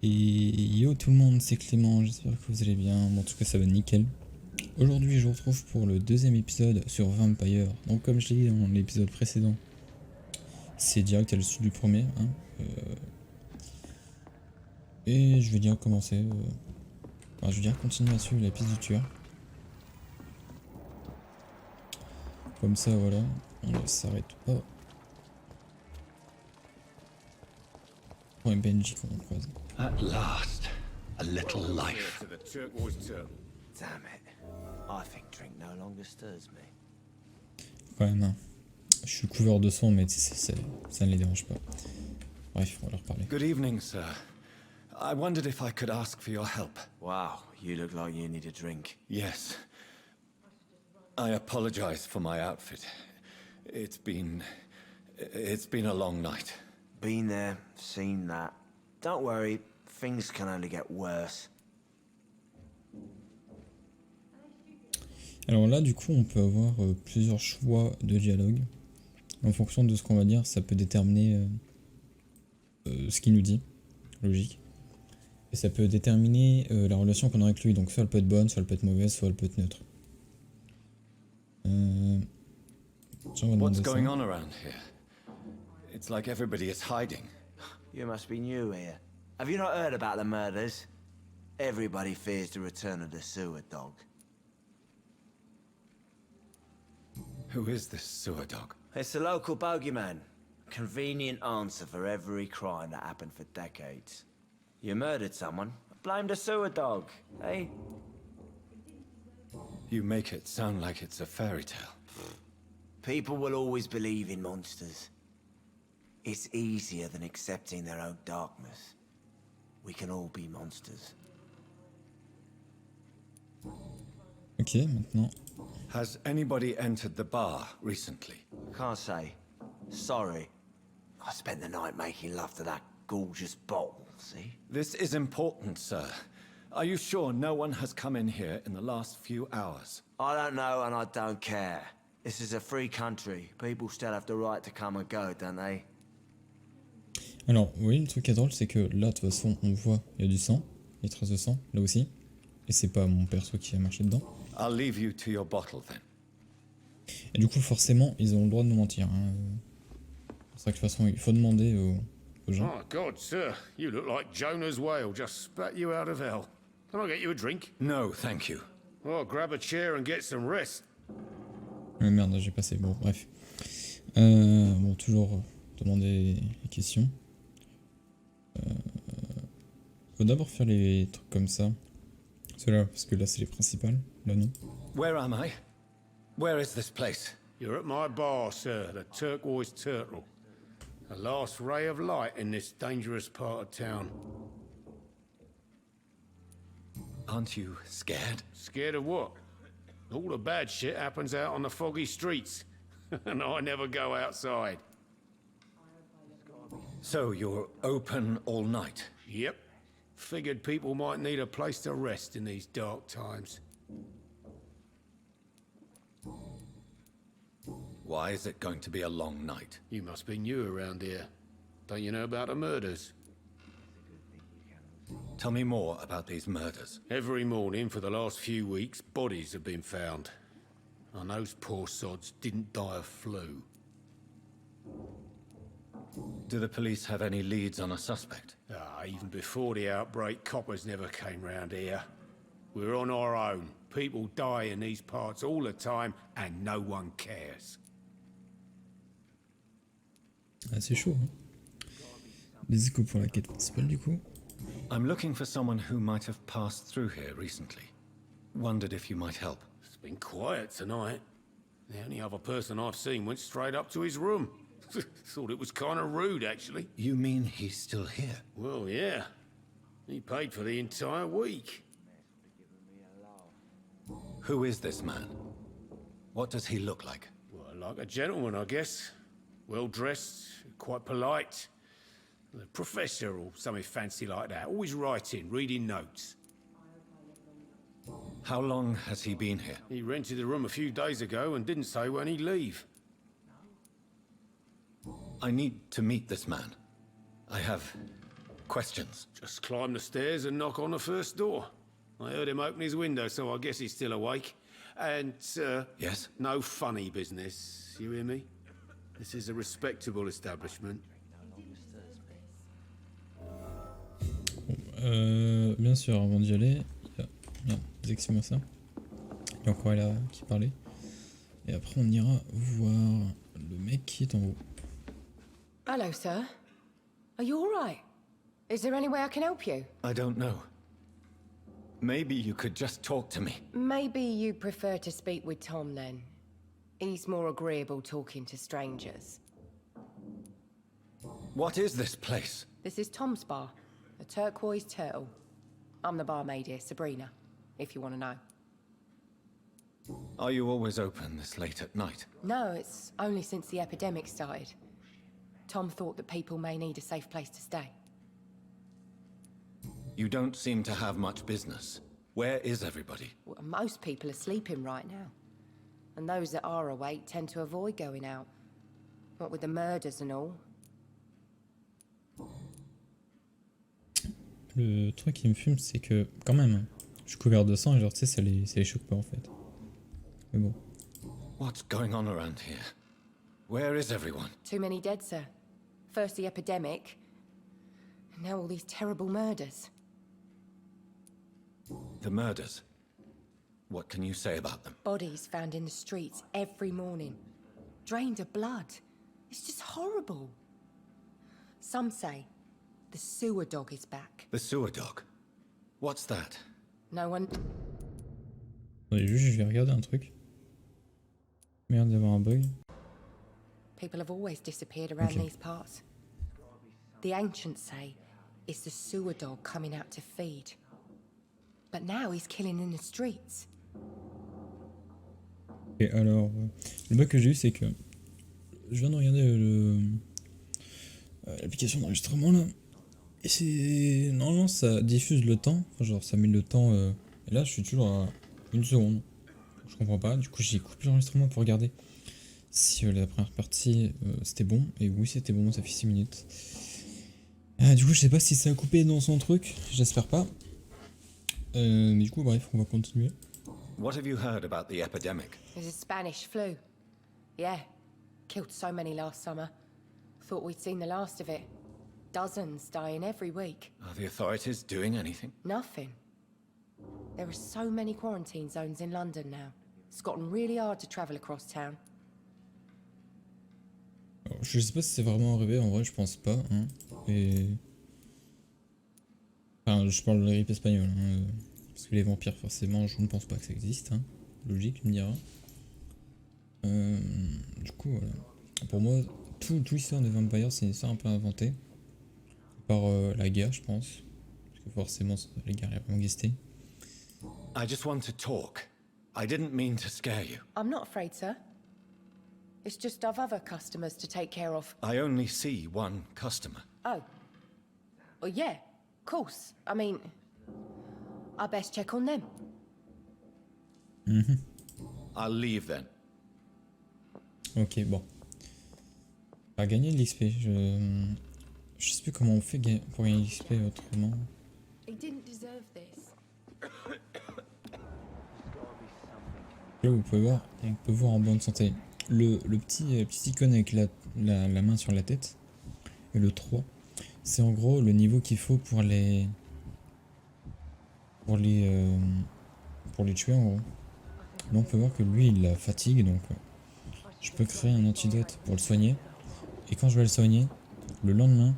Et yo tout le monde, c'est Clément, j'espère que vous allez bien. Bon, en tout cas ça va nickel. Aujourd'hui je vous retrouve pour le deuxième épisode sur Vampyr. Donc comme je l'ai dit dans l'épisode précédent, c'est direct à la suite du premier. Hein. Et je vais dire commencer. Enfin, je vais dire continuer à suivre la piste du tueur. Comme ça voilà, on ne s'arrête pas. Pour un Benji qu'on croise. At last, a little life. Damn it. I think drink no longer stirs me. Quand même, hein. Je suis couvert de sang, mais ça ne les dérange pas. Bref, on va leur parler. Good evening, sir. I wondered if I could ask for your help. Wow, you look like you need a drink. Yes. I apologize for my outfit. It's been a long night. Been there, seen that. Don't worry, things can only get worse. Alors là, du coup, on peut avoir plusieurs choix de dialogue. En fonction de ce qu'on va dire, ça peut déterminer ce qu'il nous dit. Logique. Et ça peut déterminer la relation qu'on a avec lui. Donc soit elle peut être bonne, soit elle peut être mauvaise, soit elle peut être neutre. What's going on around here? It's like everybody is hiding. You must be new here. Have you not heard about the murders? Everybody fears the return of the sewer dog. Who is this sewer dog? It's the local bogeyman. Convenient answer for every crime that happened for decades. You murdered someone, blame the sewer dog, eh? You make it sound like it's a fairy tale. People will always believe in monsters. It's easier than accepting their own darkness. We can all be monsters. Ok, maintenant. Has anybody entered the bar recently? Can't say. Sorry. I spent the night making love to that gorgeous bottle, see? This is important, sir. Are you sure no one has come in here in the last few hours? I don't know and I don't care. This is a free country. People still have the right to come and go, don't they? Alors, oui, le truc qui est drôle, c'est que là, de toute façon, on voit, il y a du sang, des traces de sang, là aussi. Et c'est pas mon perso qui a marché dedans. I'll leave you to your bottle then. Et du coup, forcément, ils ont le droit de nous mentir. Hein. C'est vrai que de toute façon, il faut demander aux gens. Oh, God, sir, you look like Jonah's whale just spat you out of hell. Can I get you a drink? No, thank you. Oh, grab a chair and get some rest. Merde, j'ai passé. Bon, bref. Bon, toujours demander les questions. Faut d'abord faire les trucs comme ça. Ceux-là, parce que là, c'est les principales. Là, non. Where am I? Where is this place? You're at my bar, sir, the Turquoise Turtle. The last ray of light in this dangerous part of town. Aren't you scared? Scared of what? All the bad shit happens out on the foggy streets. And I never go outside. So you're open all night? Yep. Figured people might need a place to rest in these dark times. Why is it going to be a long night? You must be new around here. Don't you know about the murders? Tell me more about these murders. Every morning for the last few weeks, bodies have been found. And those poor sods didn't die of flu. Do the police have any leads on a suspect? Even before the outbreak, coppers never came round here. We're on our own. People die in these parts all the time, and no one cares. Ah, c'est chaud. Hein. Les échos pour la quête principale, du coup. I'm looking for someone who might have passed through here recently. Wondered if you might help. It's been quiet tonight. The only other person I've seen went straight up to his room. Thought it was kind of rude, actually. You mean he's still here? Well, yeah. He paid for the entire week. Who is this man? What does he look like? Well, like a gentleman, I guess. Well-dressed, quite polite. A professor or something fancy like that. Always writing, reading notes. How long has he been here? He rented the room a few days ago and didn't say when he'd leave. I need to meet this man. I have questions. Just climb the stairs and knock on the first door. I heard him open his window, so I guess he's still awake. And, Yes? no funny business, you hear me? This is a respectable establishment. Bien sûr, avant d'y aller, il y a exactement ça. Il y a encore là qui parlait. Et après, on ira voir le mec qui est en haut. Hello, sir. Are you all right? Is there any way I can help you? I don't know. Maybe you could just talk to me. Maybe you prefer to speak with Tom then. He's more agreeable talking to strangers. What is this place? This is Tom's bar, a turquoise turtle. I'm the barmaid here, Sabrina, if you want to know. Are you always open this late at night? No, it's only since the epidemic started. Tom thought that people may need a safe place to stay. You don't seem to have much business. Where is everybody? Well, most people are sleeping right now. And those that are awake tend to avoid going out. What with the murders and all. Le truc qui me fume, c'est que, quand même, je suis couvert de sang et genre, tu sais, ça les choque pas en fait. Mais bon. What's going on around here? Where is everyone? Too many dead, sir. First the epidemic, and now all these terrible murders. The murders. What can you say about them? Bodies found in the streets every morning. Drained of blood. It's just horrible. Some say the sewer dog is back. The sewer dog. What's that? No one... Attendez, juste, je vais regarder un truc. Merde d'avoir un bug. People have always disappeared around Okay. these parts. The ancients say it's the sewer dog coming out to feed. But now he's killing in the streets. Et alors, le bug que j'ai eu, c'est que je viens de regarder l'application d'enregistrement là, et c'est normalement ça diffuse le temps, enfin, genre ça met le temps, et là je suis toujours à 1 seconde. Je comprends pas, du coup j'ai coupé l'enregistrement pour regarder si la première partie c'était bon, et oui c'était bon, ça fait 6 minutes. Du coup je sais pas si ça a coupé dans son truc, j'espère pas. Mais du coup bref, on va continuer. What have you heard about the epidemic? There's a Spanish flu. Yeah, killed so many last summer. Thought we'd seen the last of it. Dozens dying every week. Are the authorities doing anything? Nothing. There are so many quarantine zones in London now. It's gotten really hard to travel across town. Alors, je sais pas si c'est vraiment arrivé, en vrai je pense pas. Hein. Et... Enfin, je parle de la grippe espagnole. Hein, parce que les vampires, forcément, je ne pense pas que ça existe. Hein. Logique, tu me diras. Du coup, voilà. Pour moi, tout l'histoire des vampires, c'est une histoire un peu inventée. Par la guerre, je pense. Parce que forcément, les guerres ont existé. I just want to talk. I didn't mean to scare you. I'm not afraid, sir. It's just I've other customers to take care of. I only see one customer. Oh. Well, yeah, of course. I mean, I best check on them. I'll leave then. Ok, bon. À gagner de l'XP, je sais plus comment on fait pour gagner de l'XP autrement. He didn't deserve this. Là, vous pouvez voir, on peut voir en bonne santé. Le petit icône avec la main sur la tête et le 3, c'est en gros le niveau qu'il faut pour les tuer en gros. Là on peut voir que lui il la fatigue, donc je peux créer un antidote pour le soigner, et quand je vais le soigner le lendemain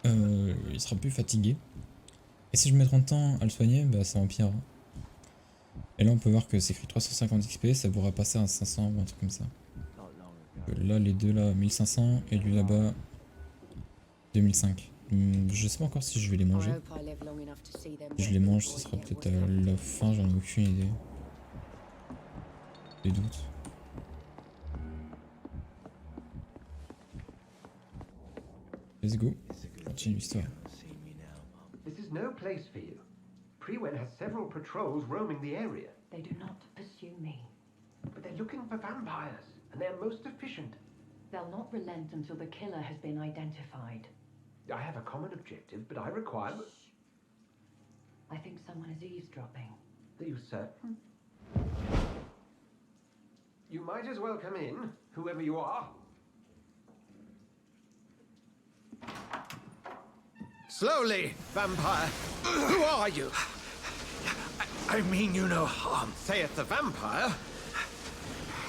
il sera plus fatigué, et si je mets 30 ans à le soigner, bah ça empire. Et là on peut voir que c'est écrit 350 XP, ça pourrait passer à 500 ou un truc comme ça. Là les deux là 1500 et lui là-bas 2005. Je sais pas encore si je vais les manger. Si je les mange, ce sera peut-être à la fin, j'en ai aucune idée. Des doutes. Let's go. Continue l'histoire. This is no place for you. Prewen has several patrols roaming the area, They do not pursue me. but they're looking for vampires, and they're most efficient. They'll not relent until the killer has been identified. I have a common objective, but I require... I think someone is eavesdropping. Are you certain? You might as well come in, whoever you are. Slowly, vampire. Who are you? I mean you no harm. Saith the vampire.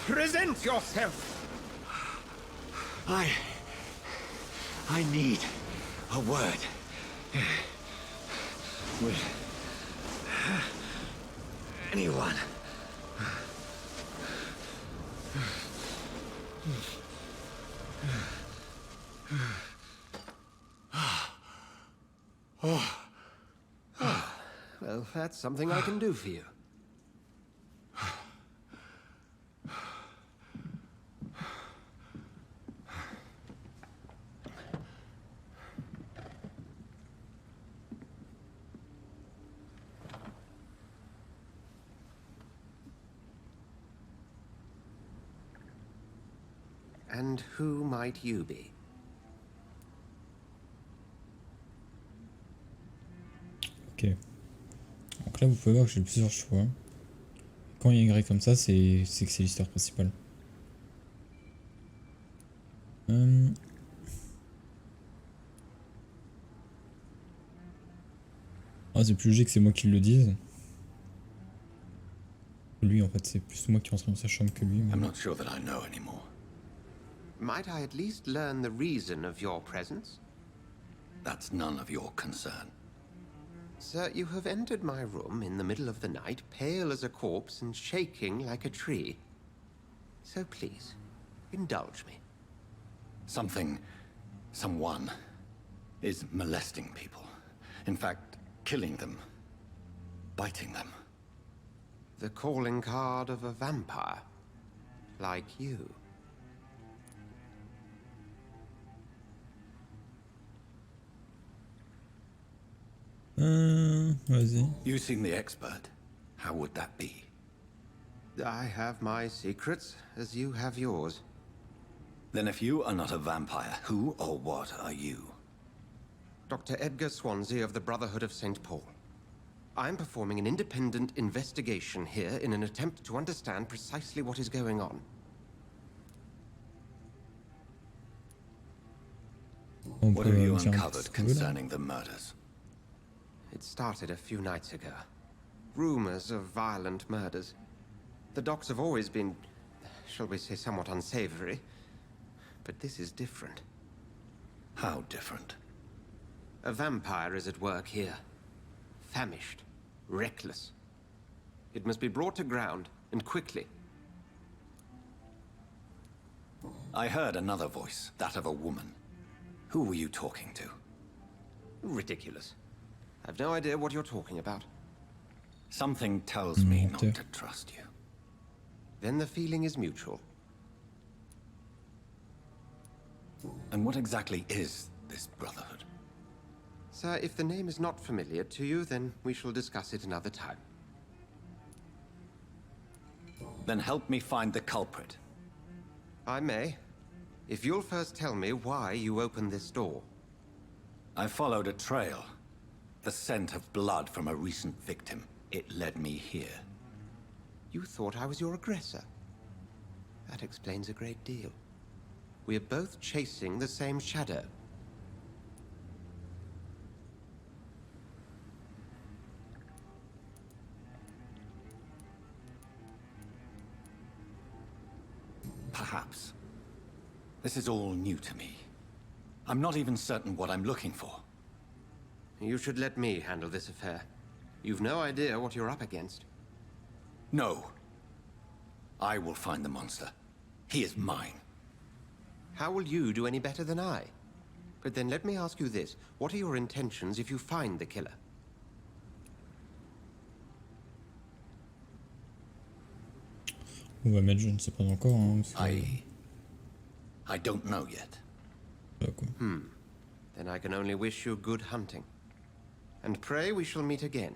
Present yourself. I need a word. With anyone. Well, that's something I can do for you. And who might you be? Ok. Donc là, vous pouvez voir que j'ai plusieurs choix. Quand il y a un Y comme ça, c'est que c'est l'histoire principale. Ah, c'est plus logique que c'est moi qui le dise. Lui, en fait, c'est plus moi qui rentre dans sa chambre que lui. Mais... I'm not sure that I know anymore. Might I at least learn the reason of your presence? That's none of your concern. Sir, you have entered my room in the middle of the night, pale as a corpse and shaking like a tree. So please, indulge me. Someone is molesting people. In fact, killing them. Biting them. The calling card of a vampire. Like you. Vas-y. You seem the expert. How would that be? I have my secrets, as you have yours. Then if you are not a vampire, who or what are you? Dr. Edgar Swansea of the Brotherhood of St. Paul. I'm performing an independent investigation here in an attempt to understand precisely what is going on. What have you uncovered concerning the murders? It started a few nights ago. Rumors of violent murders. The docks have always been, shall we say, somewhat unsavory. But this is different. How different? A vampire is at work here. Famished. Reckless. It must be brought to ground, and quickly. I heard another voice, that of a woman. Who were you talking to? Ridiculous. I've no idea what you're talking about. Something tells me not to trust you. Then the feeling is mutual. And what exactly is this Brotherhood? Sir, if the name is not familiar to you, then we shall discuss it another time. Then help me find the culprit. I may. If you'll first tell me why you opened this door. I followed a trail. The scent of blood from a recent victim. It led me here. You thought I was your aggressor. That explains a great deal. We are both chasing the same shadow. Perhaps. This is all new to me. I'm not even certain what I'm looking for. You should let me handle this affair. You've no idea what you're up against. No. I will find the monster. He is mine. How will you do any better than I? But then let me ask you this. What are your intentions if you find the killer? On va mettre je ne sais pas encore. Hein, parce que... I don't know yet. Voilà, quoi. Then I can only wish you good hunting. And pray we shall meet again.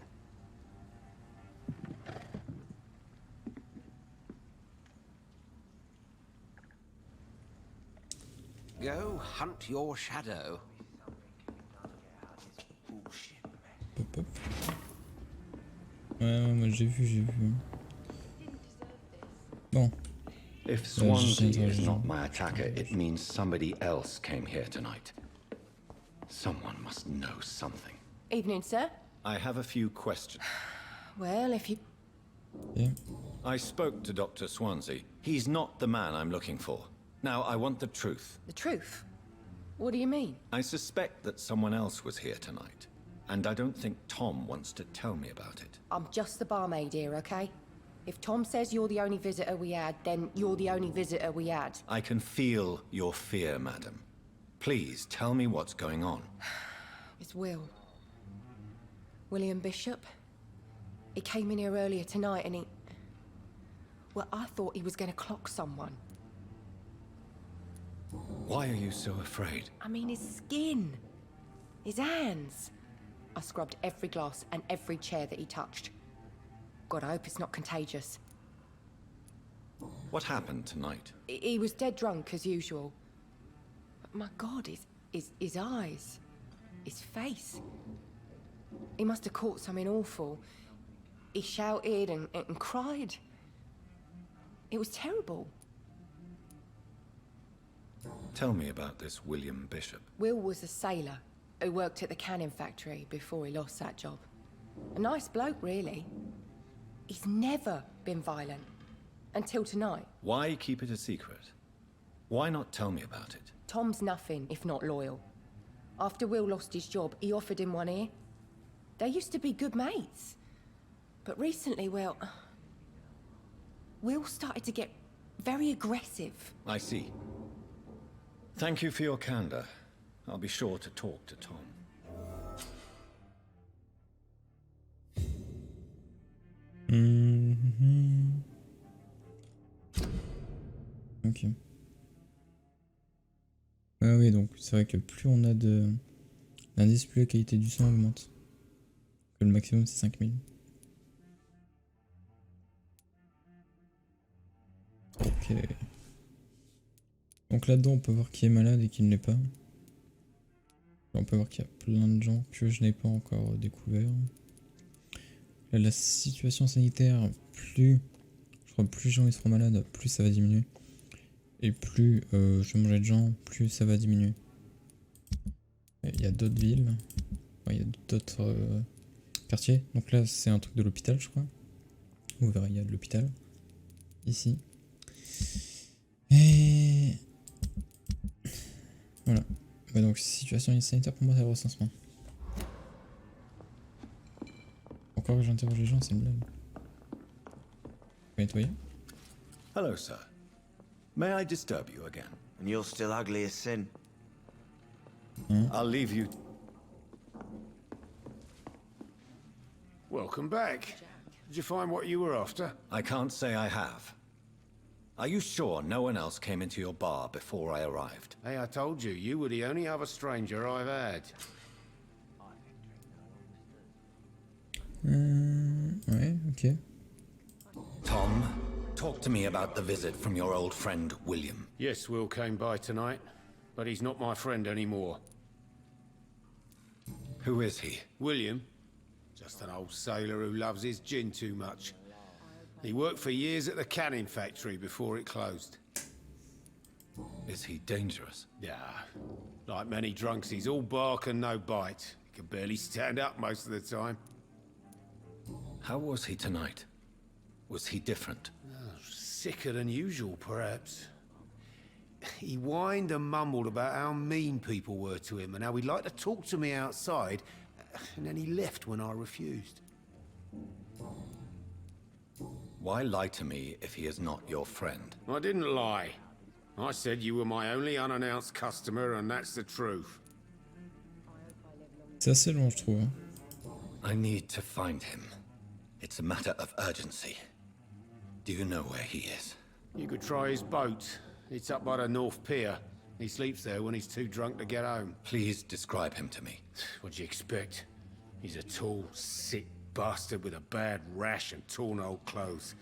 Go hunt your shadow. Ouais, moi j'ai vu. Bon. If Swansea is not my attacker, it means somebody else came here tonight. Someone must know something. Evening, sir. I have a few questions. Well, if you... Yeah. I spoke to Dr. Swansea. He's not the man I'm looking for. Now, I want the truth. The truth? What do you mean? I suspect that someone else was here tonight, and I don't think Tom wants to tell me about it. I'm just the barmaid here, okay? If Tom says you're the only visitor we had, then you're the only visitor we had. I can feel your fear, madam. Please, tell me what's going on. It's Will. William Bishop. He came in here earlier tonight and he... Well, I thought he was going to clock someone. Why are you so afraid? I mean, his skin. His hands. I scrubbed every glass and every chair that he touched. God, I hope it's not contagious. What happened tonight? He was dead drunk, as usual. But my God, his eyes. His face. He must have caught something awful. He shouted and cried. It was terrible. Tell me about this William Bishop. Will was a sailor who worked at the cannon factory before he lost that job. A nice bloke, really. He's never been violent. Until tonight. Why keep it a secret? Why not tell me about it? Tom's nothing if not loyal. After Will lost his job, he offered him one ear. They used to be good mates. But recently, well... Will started to get very aggressive. I see. Thank you for your candor. I'll be sure to talk to Tom. Ok. Ah oui, donc c'est vrai que plus on a d'indices, plus la qualité du son augmente. Que le maximum c'est 5000. Ok. Donc là-dedans on peut voir qui est malade et qui ne l'est pas. On peut voir qu'il y a plein de gens que je n'ai pas encore découvert. Là, la situation sanitaire, plus les gens ils seront malades, plus ça va diminuer. Et plus je vais manger de gens, plus ça va diminuer. Il y a d'autres villes, enfin, il y a d'autres quartiers. Donc là c'est un truc de l'hôpital je crois. Vous verrez, il y a de l'hôpital. Ici. Et... Voilà. Bah donc situation sanitaire pour moi c'est le recensement. Encore que j'interroge les gens, c'est une blague. Faut nettoyer. Hello, sir. May I disturb you again? And you're still ugly as sin. I'll leave you. Welcome back. Did you find what you were after? I can't say I have. Are you sure no one else came into your bar before I arrived? Hey, I told you, you were the only other stranger I've had. Ouais, ok. Tom, talk to me about the visit from your old friend, William. Yes, Will came by tonight, but he's not my friend anymore. Who is he? William? Just an old sailor who loves his gin too much. He worked for years at the canning factory before it closed. Is he dangerous? Yeah, like many drunks, he's all bark and no bite. He can barely stand up most of the time. How was he tonight? Was he different? Sicker than usual, perhaps. He whined and mumbled about how mean people were to him and how he'd like to talk to me outside, and then he left when I refused. Why lie to me if he is not your friend? I didn't lie. I said you were my only unannounced customer, and that's the truth. C'est assez long je trouve. Hein. I need to find him. It's a matter of urgency. Do you know where he is? You could try his boat. It's up by the North Pier. He sleeps there when he's too drunk to get home. Please describe him to me. What do you expect? He's a tall, sick bastard with a bad rash and torn old clothes.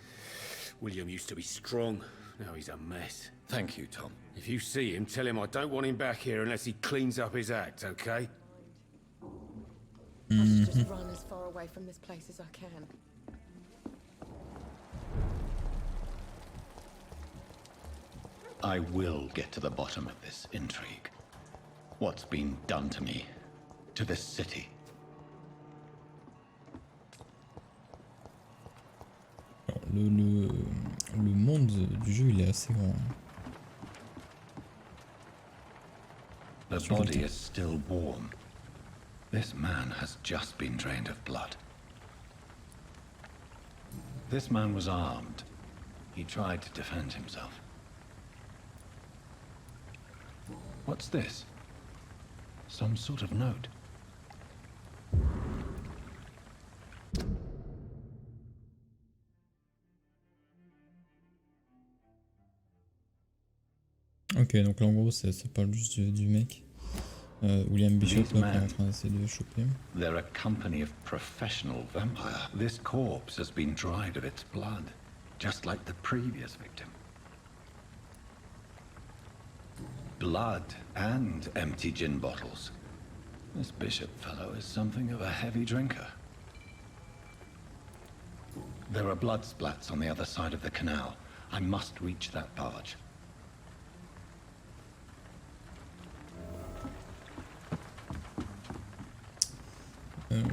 William used to be strong. Now he's a mess. Thank you, Tom. If you see him, tell him I don't want him back here unless he cleans up his act, okay? I should just run as far away from this place as I can. I will get to the bottom of this intrigue. What's been done to me, to this city. Alors, le monde du jeu il est assez grand. The body is still warm. This man has just been drained of blood. This man was armed. He tried to defend himself. What's this? Some sort of note. Ok, donc là en gros ça parle juste du mec. William Bishop là, qui est en train d'essayer de choper. They're a company of professional vampires. This corpse has been dried of its blood, just like the previous victim. Blood and empty gin bottles. This Bishop fellow is something of a heavy drinker. There are blood splats on the other side of the canal. I must reach that barge.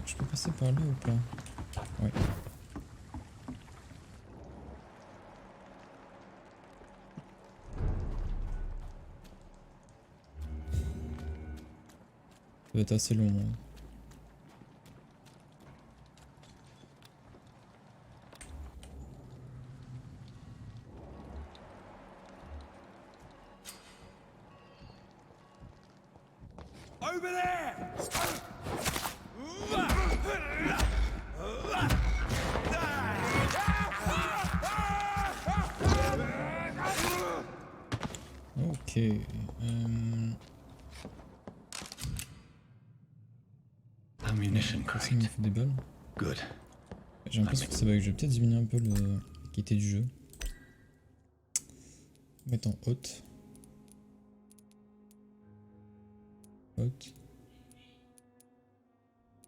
Je peux passer par là ou pas? Ouais. Ça va être assez long. Hein. Over there! Ok. Ammunition Ça il me crate. faut des balles. Good. J'ai l'impression que ça bug. Je vais peut-être diminuer un peu le qualité du jeu. Mettre en haute. Haute.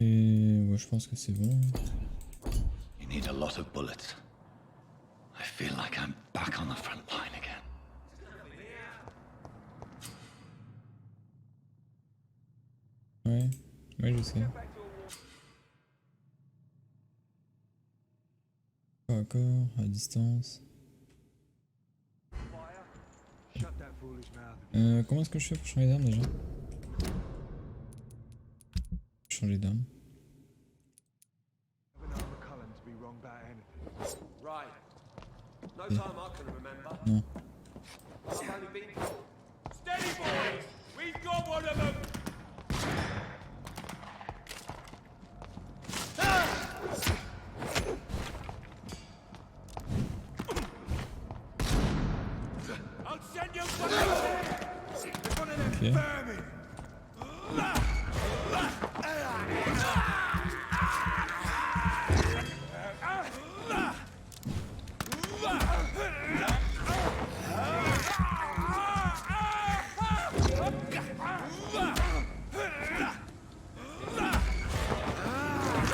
Et ouais, je pense que c'est bon. You need a lot of bullets. I feel like I'm back on the front line again. Ouais, ouais, je sais. Pas encore, à distance. Comment est-ce que je fais pour changer d'arme déjà? Changer d'arme. No time I can remember. Non. I've only been... Steady, boys! We've got one of them! I'll send you one of them Ok. vermin!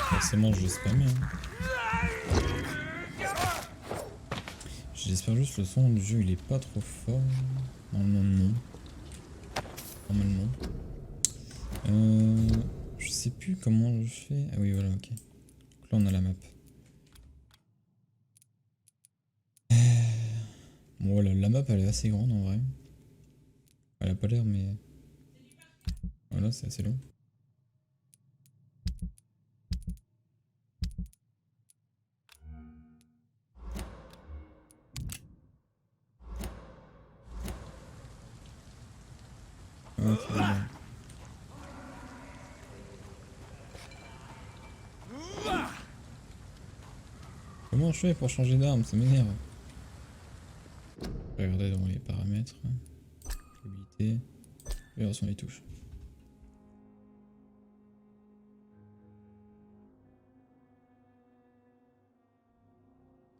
Forcément, je l'ai spammé. Hein. J'espère juste le son du jeu il est pas trop fort. Normalement non. Normalement. Je sais plus comment je fais. Ah oui voilà ok. Donc là on a la map. Bon voilà, la map elle est assez grande en vrai. Elle a pas l'air mais... Voilà c'est assez long. Ok, bon. Comment je fais pour changer d'arme? Ça m'énerve. Regardez dans les paramètres. Mobilité. Et sur les touches.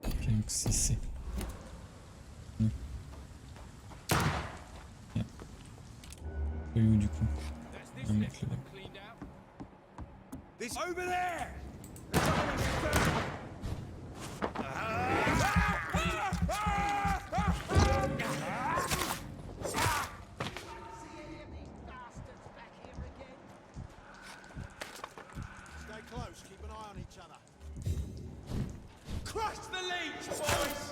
Ok, donc c'est C. Et où du coup? Un mec là-bas. This over there! Crush the leech, boys!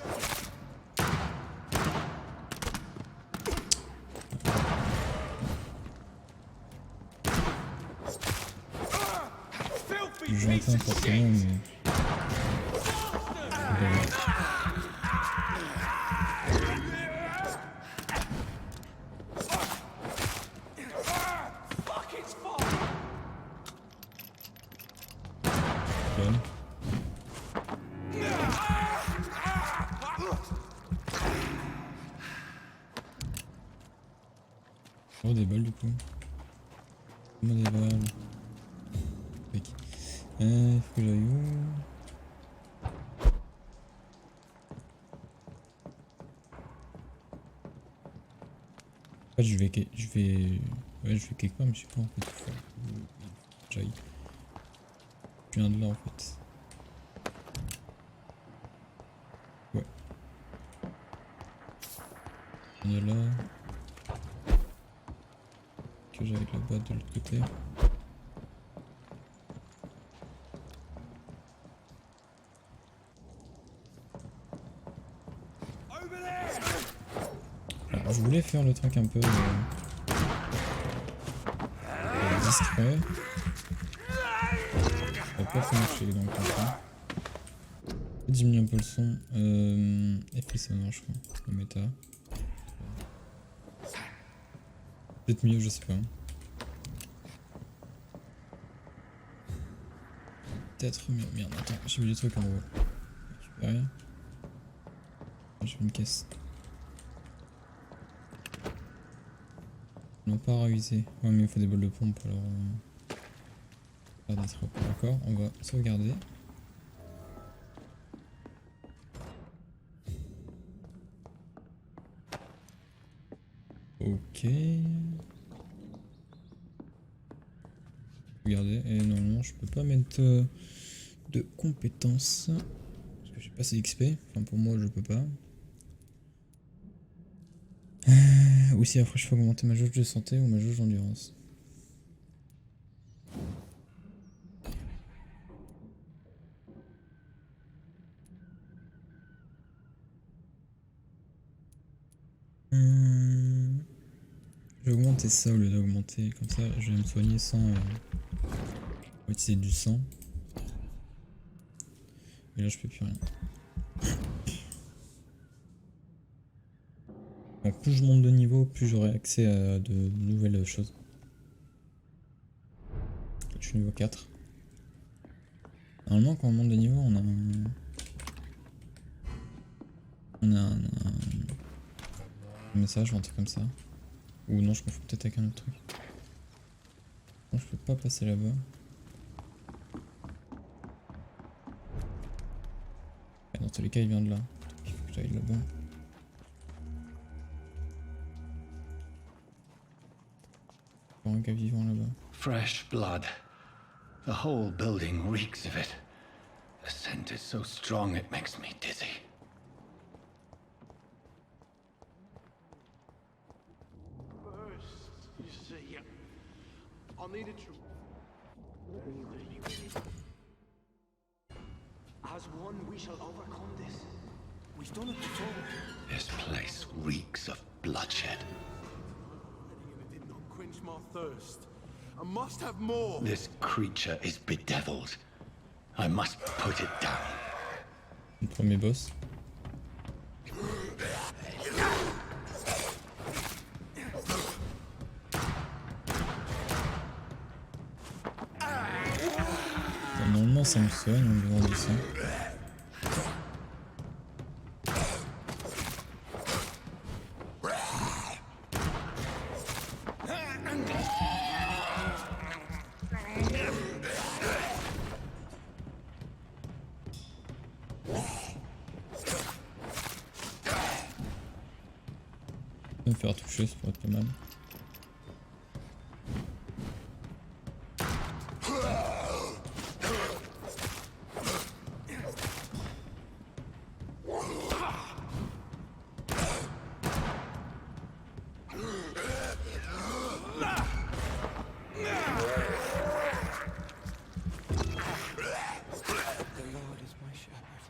Je j'entends forcément, mais... Oh, des balles du coup. Comment des balles? Ok. Il faut que j'aille où? En fait, je vais quelque part, mais je sais pas en fait. Faut que j'aille. Je viens de là en fait. Ouais. On est là. Que j'aille là-bas de l'autre côté. Alors, je voulais faire le truc un peu discret. Ça va pas trop marcher donc on va diminuer un peu le son. Et puis ça marche quoi. Le méta. Peut-être mieux, je sais pas. Peut-être mieux. Merde, attends, j'ai mis des trucs en haut. Récupérer. J'ai une caisse. On n'a pas révisé. Ouais, mais il faut des bols de pompe alors. D'accord, on va sauvegarder. Ok. Regardez, et normalement je peux pas mettre de compétences parce que j'ai pas assez d'XP. Enfin pour moi je peux pas. Aussi après je peux augmenter ma jauge de santé ou ma jauge d'endurance. Je vais augmenter ça au lieu d'augmenter, comme ça je vais me soigner sans utiliser du sang. Et là je peux plus rien. Donc plus je monte de niveau, plus j'aurai accès à de nouvelles choses. Je suis niveau 4. Normalement quand on monte de niveau on a un message ou un truc comme ça. Ou non, je confonds peut-être avec un autre truc. Non, je peux pas passer là-bas. Dans tous les cas, il vient de là. Il faut que j'aille là-bas. Il y a un gars vivant là-bas. Fresh blood. The whole building reeks of it. The scent is so strong it makes me dizzy. I'll need it. As one, we shall overcome this. We've done it before. This place reeks of bloodshed. It did not quench my thirst. I must have more. This creature is bedeviled. I must put it down. Le premier boss. Normalement ça me soigne en buvant du sang. Me faire toucher, ça pourrait être pas mal.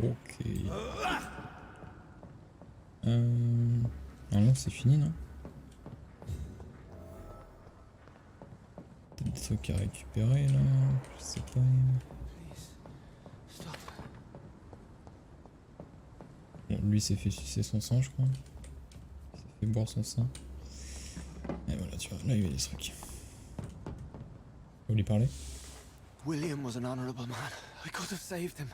Ok. Normalement c'est fini, non? Peut-être des trucs à récupérer là, je sais pas. Bon, lui s'est fait sucer son sang, je crois. Il s'est fait boire son sang. Et voilà, tu vois, là il y a des trucs. Vous lui parler? William was an honorable man. I could have saved him.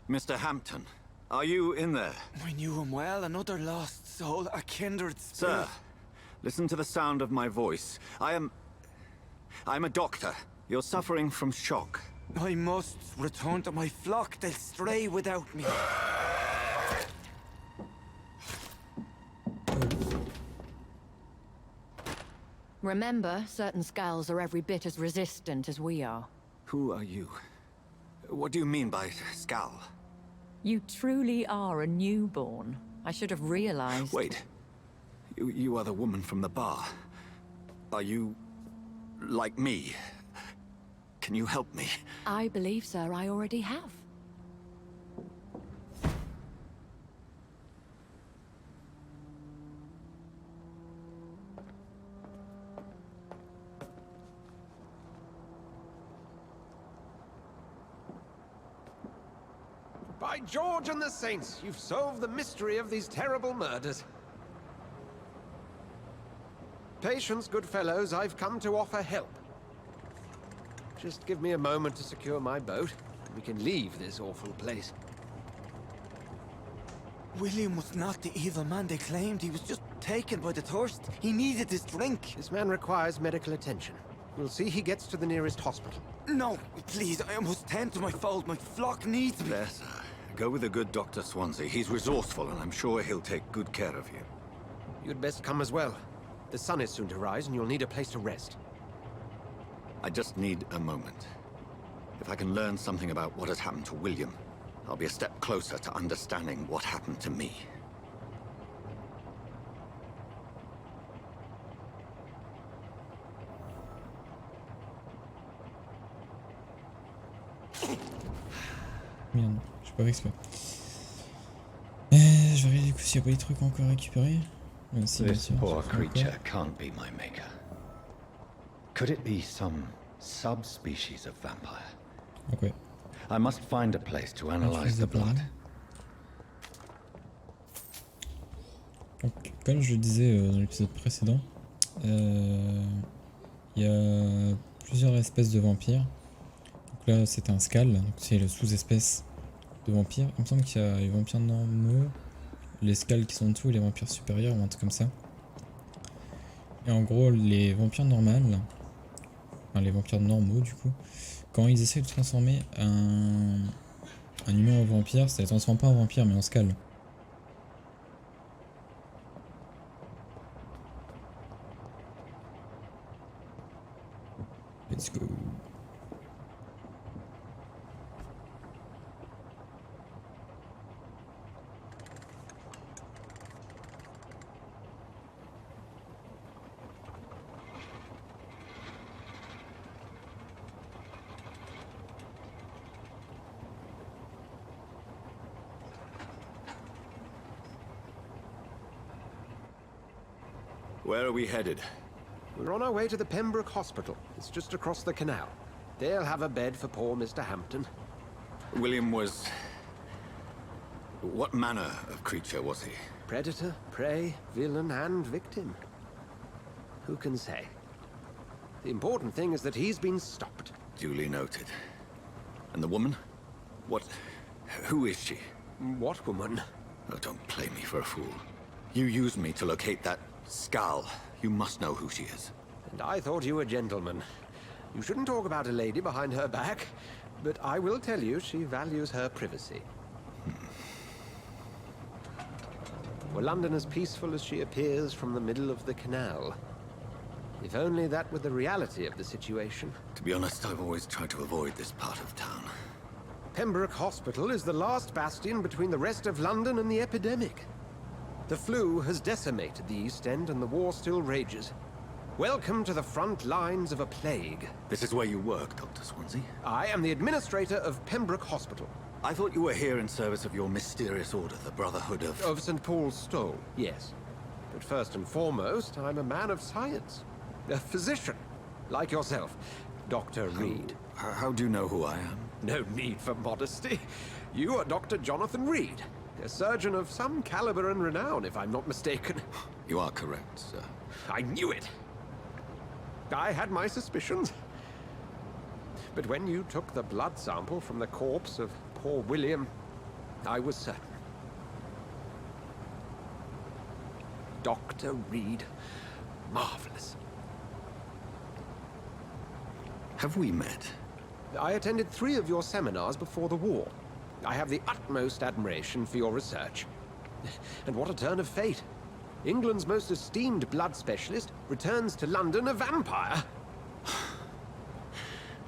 Mr. Hampton, are you in there? I knew him well, another lost soul, a kindred spirit. Sir, listen to the sound of my voice. I'm a doctor. You're suffering from shock. I must return to my flock. They'll stray without me. Remember, certain skulls are every bit as resistant as we are. Who are you? What do you mean by Skal? You truly are a newborn. I should have realized. Wait. You are the woman from the bar. Are you... like me? Can you help me? I believe, sir, I already have. By George and the Saints, you've solved the mystery of these terrible murders. Patience, good fellows, I've come to offer help. Just give me a moment to secure my boat, and we can leave this awful place. William was not the evil man they claimed. He was just taken by the thirst. He needed his drink. This man requires medical attention. We'll see he gets to the nearest hospital. No, please, I must tend to my fold. My flock needs me. There, sir. Go with the good Dr. Swansea. He's resourceful, and I'm sure he'll take good care of you. You'd best come as well. The sun is soon to rise, and you'll need a place to rest. I just need a moment. If I can learn something about what has happened to William, I'll be a step closer to understanding what happened to me. Merde, j'ai pas fait exprès. Je vais regarder du coup s'il n'y a pas des trucs encore à récupérer. Si, bien This sûr, poor je fais creature encore. can't be my maker. Could it be some subspecies of vampire? Ok. I must find a place to analyze the blood. Donc, comme je le disais dans l'épisode précédent, il y a plusieurs espèces de vampires. Donc là, c'est un Skal, donc c'est la sous-espèce de vampires. Il me semble qu'il y a les vampires normaux, les Skals qui sont en dessous et les vampires supérieurs ou un truc comme ça. Et en gros, les vampires normales, enfin les vampires normaux du coup, quand ils essaient de transformer un humain en vampire, ça les transforme pas en vampire mais en Skal. Let's go. Where are we headed? We're on our way to the Pembroke Hospital. It's just across the canal. They'll have a bed for poor Mr. Hampton. William was... What manner of creature was he? Predator, prey, villain, and victim. Who can say? The important thing is that he's been stopped. Duly noted. And the woman? What... Who is she? What woman? Oh, don't play me for a fool. You used me to locate that Skal. You must know who she is. And I thought you a gentleman. You shouldn't talk about a lady behind her back, but I will tell you she values her privacy. Were London as peaceful as she appears from the middle of the canal? If only that were the reality of the situation. To be honest, I've always tried to avoid this part of town. Pembroke Hospital is the last bastion between the rest of London and the epidemic. The flu has decimated the East End and the war still rages. Welcome to the front lines of a plague. This is where you work, Dr. Swansea? I am the administrator of Pembroke Hospital. I thought you were here in service of your mysterious order, the Brotherhood of... Of St. Paul's Stole, yes. But first and foremost, I'm a man of science. A physician, like yourself, Dr. Reed. How do you know who I am? No need for modesty. You are Dr. Jonathan Reed, a surgeon of some caliber and renown, if I'm not mistaken. You are correct, sir. I knew it. I had my suspicions. But when you took the blood sample from the corpse of poor William, I was certain. Dr. Reed. Marvelous. Have we met? I attended 3 of your seminars before the war. I have the utmost admiration for your research. And what a turn of fate. England's most esteemed blood specialist returns to London a vampire.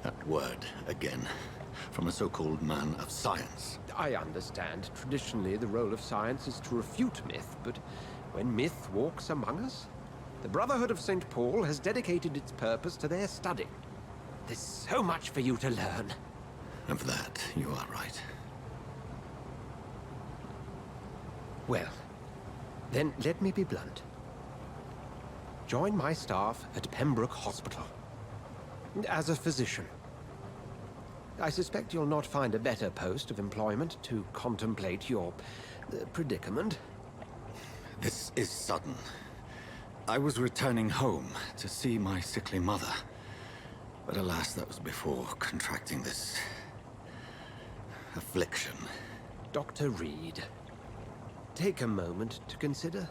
That word, again. From a so-called man of science. I understand. Traditionally, the role of science is to refute myth, but when myth walks among us, the Brotherhood of St. Paul has dedicated its purpose to their study. There's so much for you to learn. Of that, you are right. Well, then let me be blunt. Join my staff at Pembroke Hospital. As a physician. I suspect you'll not find a better post of employment to contemplate your predicament. This is sudden. I was returning home to see my sickly mother. But alas, that was before contracting this... affliction. Dr. Reed, take a moment to consider.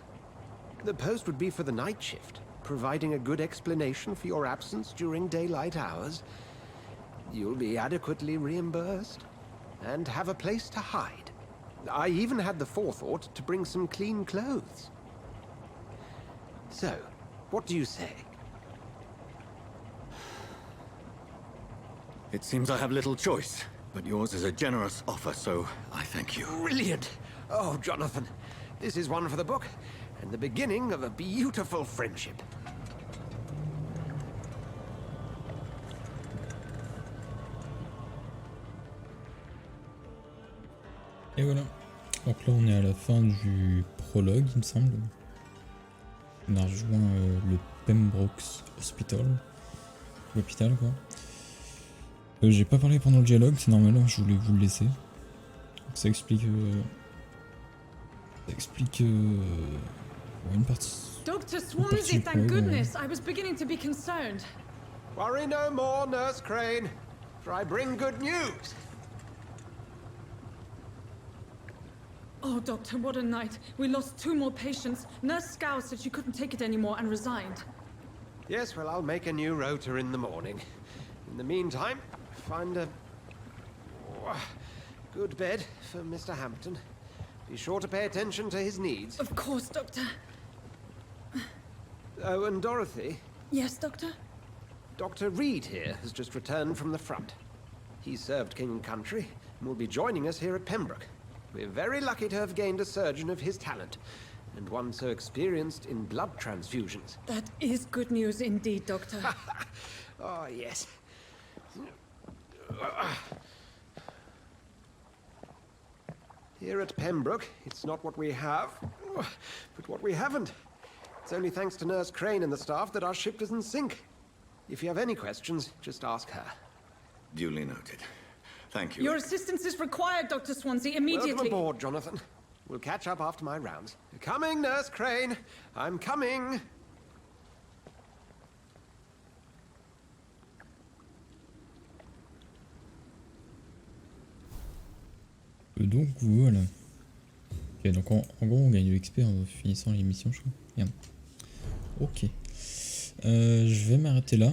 The post would be for the night shift, providing a good explanation for your absence during daylight hours. You'll be adequately reimbursed, and have a place to hide. I even had the forethought to bring some clean clothes. So, what do you say? It seems I have little choice, but yours is a generous offer, so I thank you. Brilliant! Oh, Jonathan, this is one for the book, and the beginning of a beautiful friendship. Et voilà. Donc là on est à la fin du prologue il me semble. On a rejoint le Pembroke Hospital. L'hôpital quoi. J'ai pas parlé pendant le dialogue, c'est normal, hein, je voulais vous le laisser. Ça explique... une partie... Dr. Swansea, thank goodness! I was beginning to be concerned. Worry no more, Nurse Crane, for I bring good news. Oh, Doctor, what a night. We lost 2 more patients. Nurse Scow said she couldn't take it anymore and resigned. Yes, well, I'll make a new rota in the morning. In the meantime, find a good bed for Mr. Hampton. Be sure to pay attention to his needs. Of course, Doctor. Oh, and Dorothy? Yes, Doctor? Dr. Reed here has just returned from the front. He served King and Country and will be joining us here at Pembroke. We're very lucky to have gained a surgeon of his talent, and one so experienced in blood transfusions. That is good news indeed, Doctor. Oh, yes. Here at Pembroke, it's not what we have, but what we haven't. It's only thanks to Nurse Crane and the staff that our ship doesn't sink. If you have any questions, just ask her. Duly noted. Thank you. Your assistance is required, Dr. Swansea, immediately. Welcome aboard, Jonathan. We'll catch up after my rounds. Coming, Nurse Crane. I'm coming. Donc voilà. Ok, donc en gros on gagne de l'XP en finissant l'émission, je crois. Merde. Ok. Je vais m'arrêter là.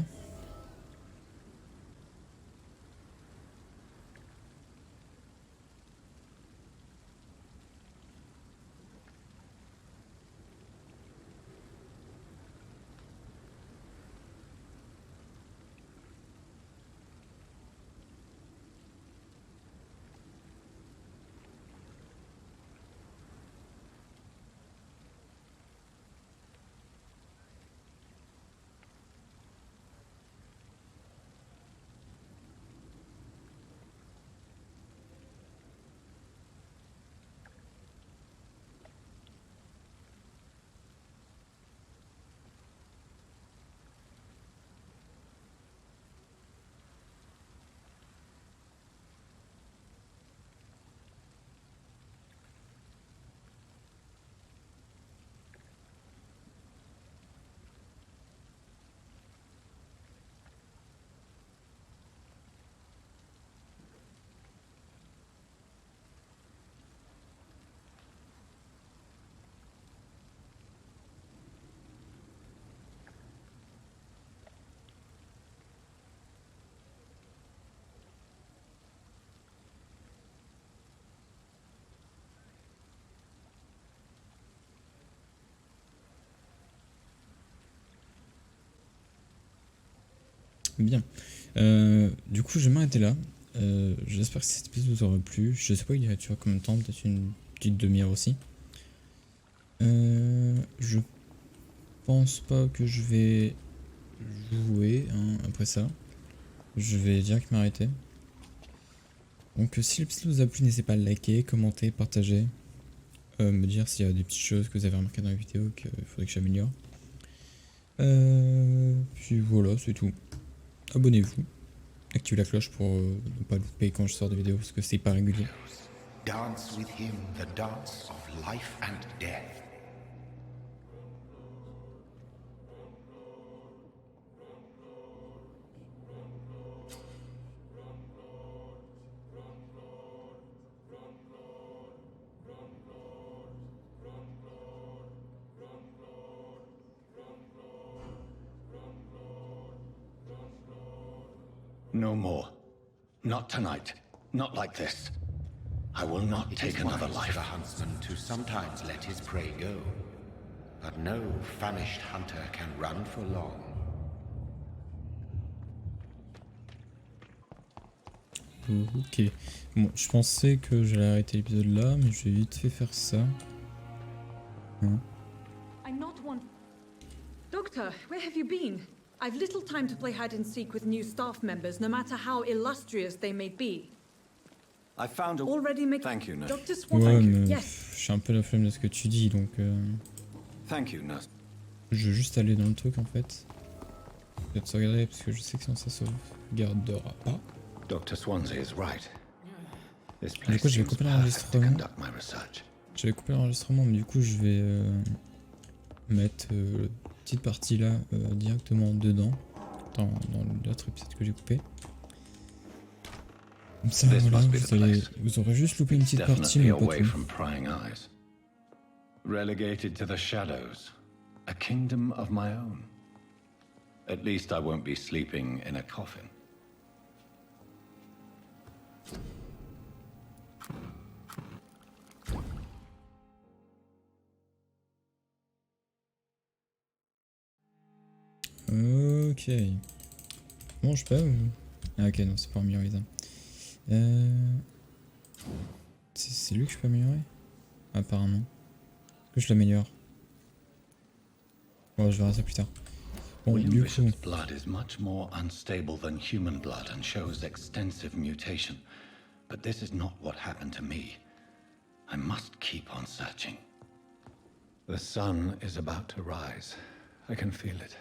Bien. Du coup, je vais m'arrêter là. J'espère que cet épisode vous aura plu. Je sais pas, il durer combien de temps, peut-être une petite demi-heure aussi. Je pense pas que je vais jouer hein, après ça. Je vais direct m'arrêter. Donc si l'épisode vous a plu, n'hésitez pas à liker, commenter, partager. Me dire s'il y a des petites choses que vous avez remarquées dans la vidéo qu'il faudrait que j'améliore. Puis voilà, c'est tout. Abonnez-vous. Activez la cloche pour ne pas louper quand je sors des vidéos parce que c'est pas régulier. Dance with him the dance of life and death. No more. Not tonight. Not like this. I will not take another life. For the huntsman to sometimes let his prey go, but no famished hunter can run for long. Ok. Bon, je pensais que j'allais arrêter l'épisode là, mais je vais vite fait faire ça. Hein? I'm not one. Doctor, where have you been? I've little time to play hide and seek with new staff members, no matter how illustrious they may be. I found a... Already make... Thank you, nurse. Dr. Swan. Ouais, mais Yes. je suis un peu la flemme de ce que tu dis, donc Thank you, nurse. je vais juste aller dans le truc en fait. Peut-être sauvegarder parce que je sais que sinon ça sauvegardera pas. Dr. Swansea is right. This Du place coup, je vais seems couper perfect to l'enregistrement. conduct my research. J'avais coupé l'enregistrement, mais du coup, je vais mettre la petite partie là directement dedans, dans l'autre épisode que j'ai coupé. Comme ça, This voilà, must be the place. vous aurez juste loupé une It's petite partie, definitely mais pas away tout. from prying eyes. Relegated to the shadows. A kingdom of my own. At least I won't be sleeping in a coffin. Ok. Bon, je peux. Ah, ok, non, c'est pas améliorer ça. C'est lui que je peux améliorer? Apparemment. Est-ce que je l'améliore? Bon, je verrai ça plus tard. Bon, William du coup. Bishop's blood is much more unstable than human blood and shows extensive mutation. But this is not what happened to me. I must keep on searching. The sun is about to rise. I can feel it.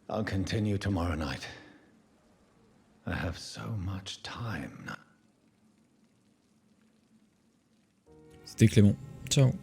I'll continue tomorrow night. I have so much time now. C'était Clément. Ciao.